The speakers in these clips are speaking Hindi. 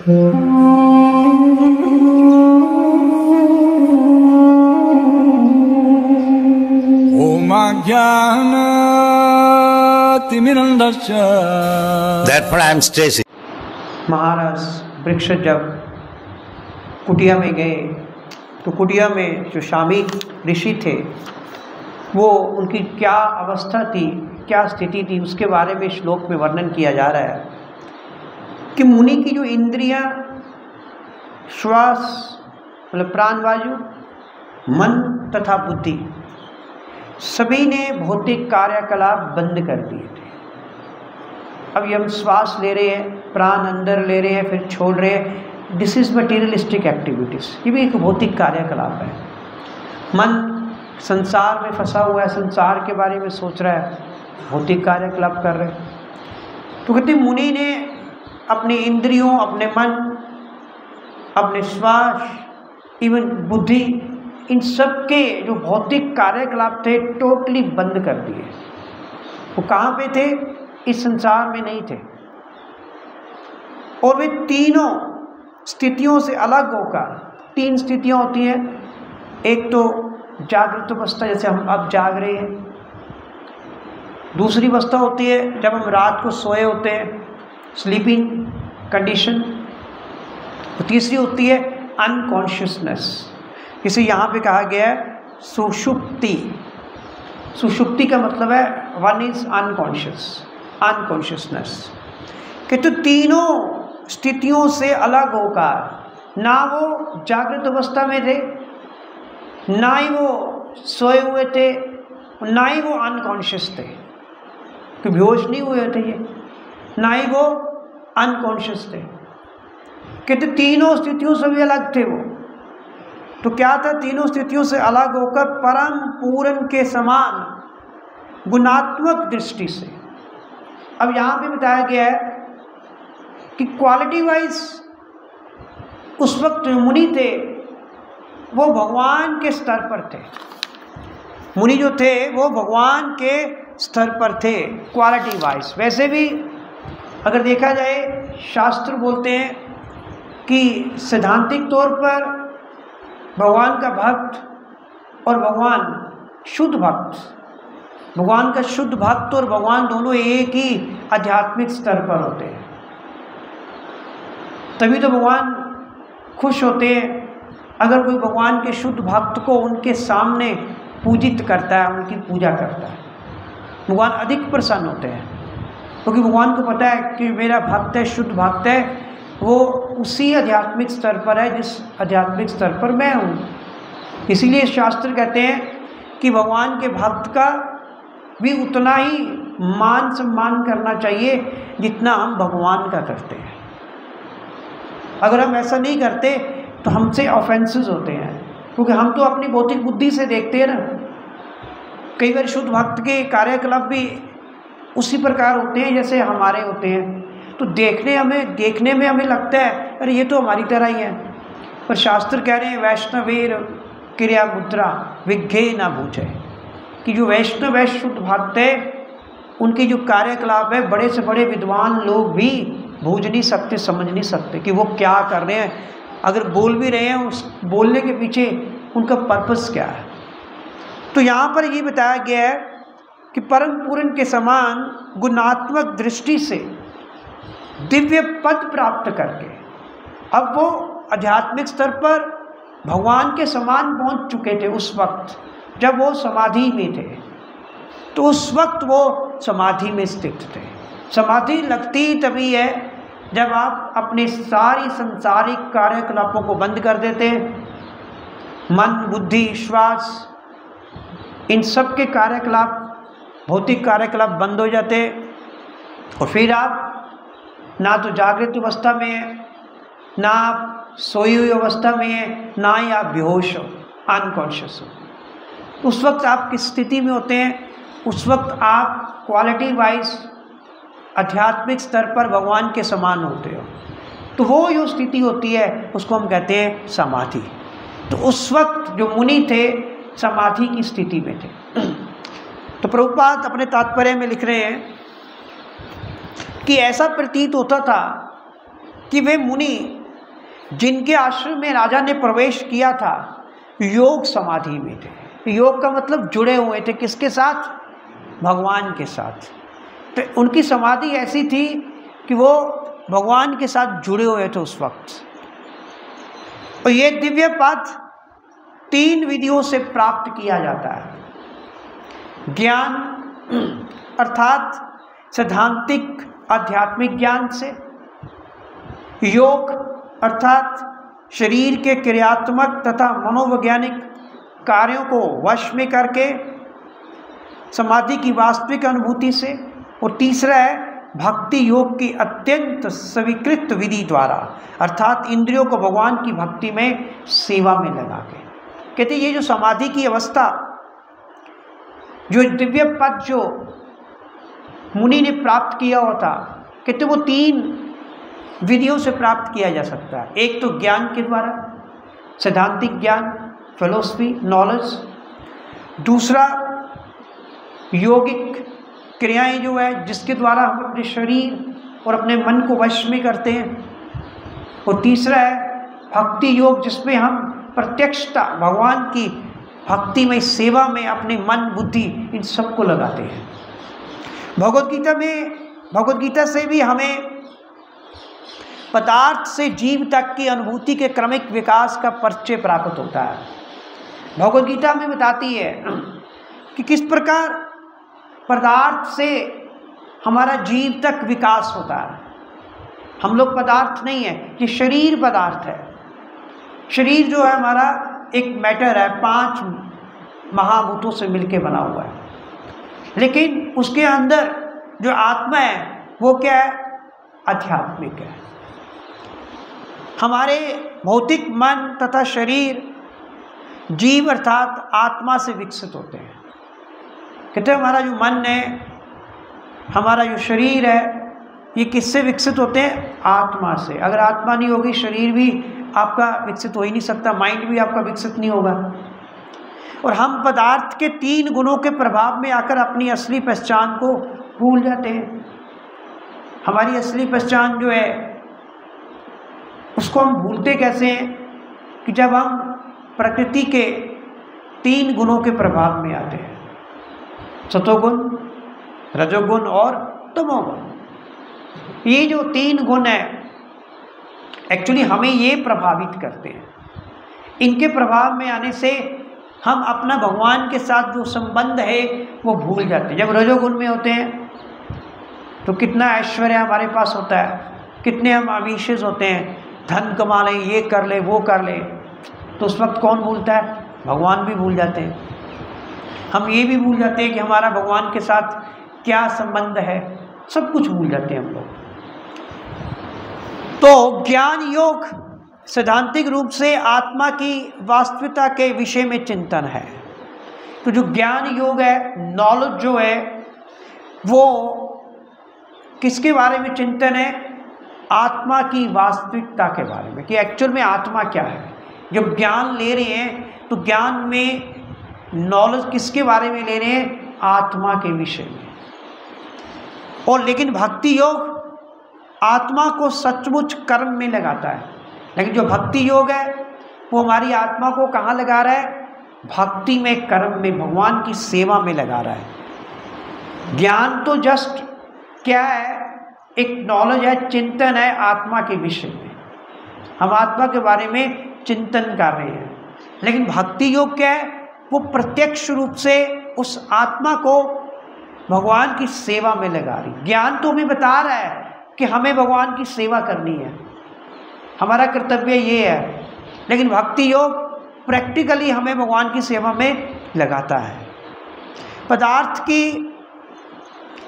Therefore I am stressing. महाराज वृक्ष जब कुटिया में गए तो कुटिया में जो शामिल ऋषि थे वो उनकी क्या अवस्था थी, क्या स्थिति थी, उसके बारे में श्लोक में वर्णन किया जा रहा है कि मुनि की जो इंद्रियां, श्वास मतलब प्राणवायु, मन तथा बुद्धि सभी ने भौतिक कार्यकलाप बंद कर दिए थे। अब ये हम श्वास ले रहे हैं, प्राण अंदर ले रहे हैं, फिर छोड़ रहे हैं, दिस इज मटीरियलिस्टिक एक्टिविटीज़, ये भी एक भौतिक कार्यकलाप है। मन संसार में फंसा हुआ है, संसार के बारे में सोच रहा है, भौतिक कार्यकलाप कर रहे हैं। तो कहते मुनि ने अपने इंद्रियों, अपने मन, अपने श्वास, इवन बुद्धि, इन सब के जो भौतिक कार्यकलाप थे टोटली बंद कर दिए। वो कहाँ पे थे? इस संसार में नहीं थे। और वे तीनों स्थितियों से अलग होकर, तीन स्थितियाँ होती हैं, एक तो जागृत अवस्था जैसे हम अब जाग रहे हैं, दूसरी अवस्था होती है जब हम रात को सोए होते हैं, स्लीपिंग कंडीशन, और तीसरी होती है अनकॉन्शियसनेस, इसे यहाँ पे कहा गया है सुषुप्ति। सुषुप्ति का मतलब है वन इज अनकॉन्शियस, अनकॉन्शियसनेस, कि तो तीनों स्थितियों से अलग होकर ना वो जागृत अवस्था में थे, ना ही वो सोए हुए थे, ना ही वो अनकॉन्शियस थे कि बेहोश नहीं हुए थे ये, ना ही वो अनकॉन्शियस थे, कि तीनों स्थितियों से भी अलग थे वो। तो क्या था? तीनों स्थितियों से अलग होकर परम पूर्ण के समान गुणात्मक दृष्टि से। अब यहाँ पे बताया गया है कि क्वालिटी वाइज उस वक्त जो मुनि थे वो भगवान के स्तर पर थे। मुनि जो थे वो भगवान के स्तर पर थे क्वालिटी वाइज। वैसे भी अगर देखा जाए, शास्त्र बोलते हैं कि सैद्धांतिक तौर पर भगवान का भक्त और भगवान शुद्ध भक्त, भगवान का शुद्ध भक्त और भगवान दोनों एक ही आध्यात्मिक स्तर पर होते हैं। तभी तो भगवान खुश होते हैं अगर कोई भगवान के शुद्ध भक्त को उनके सामने पूजित करता है, उनकी पूजा करता है। भगवान अधिक प्रसन्न होते हैं क्योंकि भगवान को पता है कि मेरा भक्त है, शुद्ध भक्त है, वो उसी आध्यात्मिक स्तर पर है जिस आध्यात्मिक स्तर पर मैं हूँ। इसीलिए शास्त्र कहते हैं कि भगवान के भक्त का भी उतना ही मान सम्मान करना चाहिए जितना हम भगवान का करते हैं। अगर हम ऐसा नहीं करते तो हमसे ऑफेंसेस होते हैं, क्योंकि हम तो अपनी भौतिक बुद्धि से देखते हैं ना। कई बार शुद्ध भक्त के कार्यकलाप भी उसी प्रकार होते हैं जैसे हमारे होते हैं, तो देखने में हमें लगता है अरे ये तो हमारी तरह ही है। पर शास्त्र कह रहे हैं वैष्णवेर क्रिया मुद्रा विघ्ने न भूजे, कि जो वैष्णव है, शुद्ध भक्त है, उनके जो कार्यकलाप है बड़े से बड़े विद्वान लोग भी बूझ नहीं सकते, समझ नहीं सकते कि वो क्या कर रहे हैं। अगर बोल भी रहे हैं, उस बोलने के पीछे उनका पर्पस क्या है। तो यहाँ पर ये बताया गया है कि परम पूर्ण के समान गुणात्मक दृष्टि से दिव्य पद प्राप्त करके अब वो आध्यात्मिक स्तर पर भगवान के समान पहुंच चुके थे। उस वक्त जब वो समाधि में थे, तो उस वक्त वो समाधि में स्थित थे। समाधि लगती तभी है जब आप अपने सारी सांसारिक कार्यकलापों को बंद कर देते, मन, बुद्धि, श्वास, इन सब के कार्यकलाप, भौतिक कार्यकलाप बंद हो जाते, और फिर आप ना तो जागृत अवस्था में है, ना आप सोई हुई अवस्था में है, ना ही आप बेहोश हो, अनकॉन्शियस हो। उस वक्त आप किस स्थिति में होते हैं? उस वक्त आप क्वालिटी वाइज आध्यात्मिक स्तर पर भगवान के समान होते हो। तो वो जो स्थिति होती है उसको हम कहते हैं समाधि। तो उस वक्त जो मुनि थे समाधि की स्थिति में थे। तो प्रभुपाद अपने तात्पर्य में लिख रहे हैं कि ऐसा प्रतीत होता था कि वे मुनि जिनके आश्रम में राजा ने प्रवेश किया था योग समाधि में थे। योग का मतलब जुड़े हुए थे, किसके साथ? भगवान के साथ। तो उनकी समाधि ऐसी थी कि वो भगवान के साथ जुड़े हुए थे उस वक्त। और ये दिव्य पद 3 विधियों से प्राप्त किया जाता है। ज्ञान अर्थात सैद्धांतिक आध्यात्मिक ज्ञान से, योग अर्थात शरीर के क्रियात्मक तथा मनोवैज्ञानिक कार्यों को वश में करके समाधि की वास्तविक अनुभूति से, और तीसरा है भक्ति योग की अत्यंत स्वीकृत विधि द्वारा अर्थात इंद्रियों को भगवान की भक्ति में सेवा में लगा के। कहते ये जो समाधि की अवस्था, जो दिव्य पद जो मुनि ने प्राप्त किया होता, कहते वो 3 विधियों से प्राप्त किया जा सकता है। एक तो ज्ञान के द्वारा, सैद्धांतिक ज्ञान, फिलॉसफी, नॉलेज। दूसरा योगिक क्रियाएं जो है जिसके द्वारा हम अपने शरीर और अपने मन को वश में करते हैं। और तीसरा है भक्ति योग, जिसमें हम प्रत्यक्षता भगवान की भक्ति में, सेवा में अपने मन बुद्धि इन सबको लगाते हैं। भगवद गीता से भी हमें पदार्थ से जीव तक की अनुभूति के क्रमिक विकास का परिचय प्राप्त होता है। भगवद गीता में बताती है कि किस प्रकार पदार्थ से हमारा जीव तक विकास होता है। हम लोग पदार्थ नहीं है, ये शरीर पदार्थ है। शरीर जो है हमारा एक मैटर है, 5 महाभूतों से मिलके बना हुआ है। लेकिन उसके अंदर जो आत्मा है वो क्या है? आध्यात्मिक है। हमारे भौतिक मन तथा शरीर जीव अर्थात आत्मा से विकसित होते हैं। कहते हैं हमारा जो मन है, हमारा जो शरीर है, ये किससे विकसित होते हैं? आत्मा से। अगर आत्मा नहीं होगी शरीर भी आपका विकसित हो ही नहीं सकता, माइंड भी आपका विकसित नहीं होगा। और हम पदार्थ के 3 गुणों के प्रभाव में आकर अपनी असली पहचान को भूल जाते हैं। हमारी असली पहचान जो है उसको हम भूलते कैसे हैं? कि जब हम प्रकृति के 3 गुणों के प्रभाव में आते हैं, सतोगुण, रजोगुण और तमोगुण। ये जो 3 गुण है एक्चुअली हमें ये प्रभावित करते हैं। इनके प्रभाव में आने से हम अपना भगवान के साथ जो संबंध है वो भूल जाते हैं। जब रजोगुण में होते हैं तो कितना ऐश्वर्य हमारे पास होता है, कितने हम अविशेष होते हैं, धन कमा लें, ये कर ले, वो कर ले। तो उस वक्त कौन भूलता है? भगवान भी भूल जाते हैं। हम ये भी भूल जाते हैं कि हमारा भगवान के साथ क्या संबंध है, सब कुछ भूल जाते हैं हम लोग। तो ज्ञान योग सैद्धांतिक रूप से आत्मा की वास्तविकता के विषय में चिंतन है। तो जो ज्ञान योग है, नॉलेज जो है, वो किसके बारे में चिंतन है? आत्मा की वास्तविकता के बारे में, कि एक्चुअल में आत्मा क्या है। जब ज्ञान ले रहे हैं तो ज्ञान में नॉलेज किसके बारे में ले रहे हैं? आत्मा के विषय में। और लेकिन भक्ति योग आत्मा को सचमुच कर्म में लगाता है। लेकिन जो भक्ति योग है वो हमारी आत्मा को कहाँ लगा रहा है? भक्ति में, कर्म में, भगवान की सेवा में लगा रहा है। ज्ञान तो जस्ट क्या है? एक नॉलेज है, चिंतन है आत्मा के विषय में। हम आत्मा के बारे में चिंतन कर रहे हैं। लेकिन भक्ति योग क्या है? वो प्रत्यक्ष रूप से उस आत्मा को भगवान की सेवा में लगा रही। ज्ञान तो हमें बता रहा है कि हमें भगवान की सेवा करनी है, हमारा कर्तव्य ये है। लेकिन भक्ति योग प्रैक्टिकली हमें भगवान की सेवा में लगाता है। पदार्थ की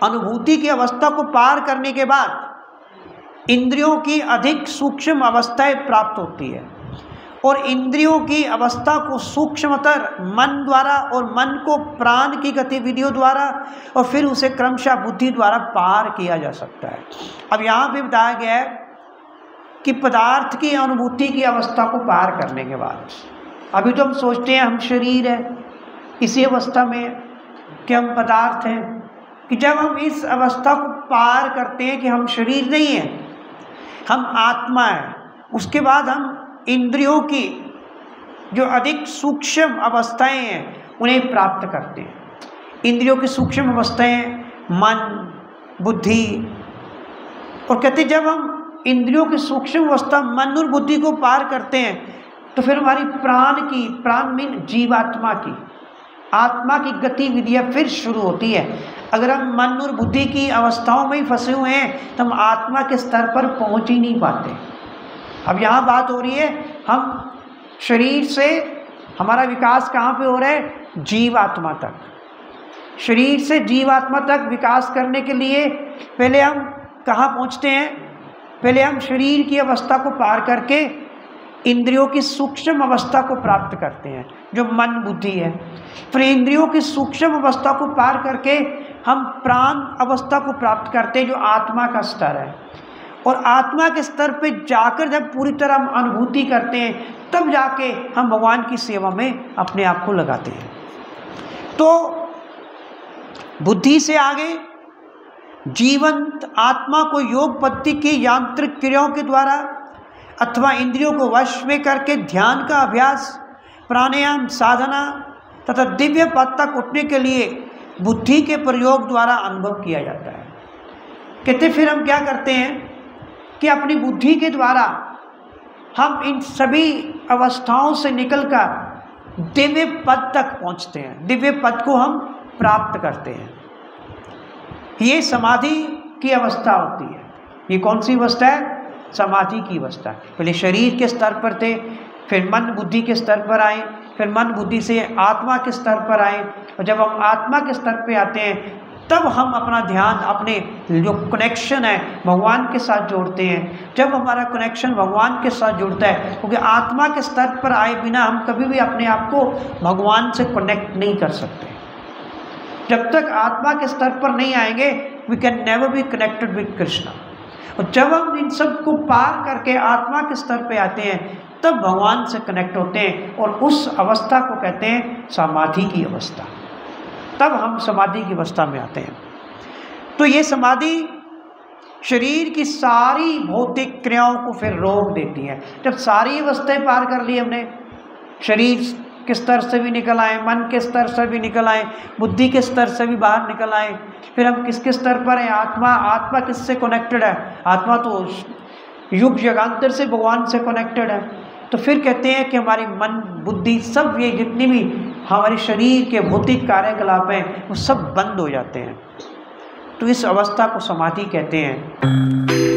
अनुभूति की अवस्था को पार करने के बाद इंद्रियों की अधिक सूक्ष्म अवस्थाएं प्राप्त होती है, और इंद्रियों की अवस्था को सूक्ष्मतर मन द्वारा, और मन को प्राण की गतिविधियों द्वारा, और फिर उसे क्रमशः बुद्धि द्वारा पार किया जा सकता है। अब यहाँ पे बताया गया है कि पदार्थ की अनुभूति की अवस्था को पार करने के बाद, अभी तो हम सोचते हैं हम शरीर है, इसी अवस्था में कि हम पदार्थ हैं, कि जब हम इस अवस्था को पार करते हैं कि हम शरीर नहीं हैं, हम आत्मा हैं, उसके बाद हम इंद्रियों की जो अधिक सूक्ष्म अवस्थाएं हैं उन्हें प्राप्त करते हैं। इंद्रियों की सूक्ष्म अवस्थाएं मन, बुद्धि, और कहते हैं जब हम इंद्रियों की सूक्ष्म अवस्था मन और बुद्धि को पार करते हैं तो फिर हमारी प्राण मीन जीवात्मा की, आत्मा की गतिविधियाँ फिर शुरू होती है। अगर हम मन और बुद्धि की अवस्थाओं में ही फंसे हुए हैं तो हम आत्मा के स्तर पर पहुंच ही नहीं पाते। अब यहाँ बात हो रही है, हम शरीर से हमारा विकास कहाँ पे हो रहा है? जीवात्मा तक। शरीर से जीवात्मा तक विकास करने के लिए पहले हम कहाँ पहुँचते हैं? पहले हम शरीर की अवस्था को पार करके इंद्रियों की सूक्ष्म अवस्था को प्राप्त करते हैं जो मन बुद्धि है। फिर इंद्रियों की सूक्ष्म अवस्था को पार करके हम प्राण अवस्था को प्राप्त करते हैं जो आत्मा का स्तर है। और आत्मा के स्तर पे जाकर जब पूरी तरह हम अनुभूति करते हैं तब जाके हम भगवान की सेवा में अपने आप को लगाते हैं। तो बुद्धि से आगे जीवंत आत्मा को योग पद्धति की यांत्रिक क्रियाओं के द्वारा अथवा इंद्रियों को वश में करके ध्यान का अभ्यास, प्राणायाम, साधना तथा दिव्य पद तक उठने के लिए बुद्धि के प्रयोग द्वारा अनुभव किया जाता है। कहते फिर हम क्या करते हैं कि अपनी बुद्धि के द्वारा हम इन सभी अवस्थाओं से निकलकर दिव्य पद तक पहुंचते हैं, दिव्य पद को हम प्राप्त करते हैं। ये समाधि की अवस्था होती है। ये कौन सी अवस्था है? समाधि की अवस्था। पहले शरीर के स्तर पर थे, फिर मन बुद्धि के स्तर पर आए, फिर मन बुद्धि से आत्मा के स्तर पर आए, और जब हम आत्मा के स्तर पे आते हैं तब हम अपना ध्यान अपने जो कनेक्शन है भगवान के साथ जोड़ते हैं। जब हमारा कनेक्शन भगवान के साथ जुड़ता है, क्योंकि आत्मा के स्तर पर आए बिना हम कभी भी अपने आप को भगवान से कनेक्ट नहीं कर सकते। जब तक आत्मा के स्तर पर नहीं आएंगे we can never be connected with Krishna. और जब हम इन सब को पार करके आत्मा के स्तर पे आते हैं तब भगवान से कनेक्ट होते हैं, और उस अवस्था को कहते हैं समाधि की अवस्था। तब हम समाधि की अवस्था में आते हैं। तो ये समाधि शरीर की सारी भौतिक क्रियाओं को फिर रोक देती है। जब सारी अवस्थाएं पार कर ली हमने, शरीर के स्तर से भी निकल आए, मन के स्तर से भी निकल आए, बुद्धि के स्तर से भी बाहर निकल आए, फिर हम किसके स्तर पर हैं? आत्मा किससे कनेक्टेड है? आत्मा तो युग युगांतर से भगवान से कनेक्टेड है। तो फिर कहते हैं कि हमारी मन बुद्धि सब ये जितनी भी हमारे शरीर के भौतिक कार्यकलाप हैं वो सब बंद हो जाते हैं। तो इस अवस्था को समाधि कहते हैं।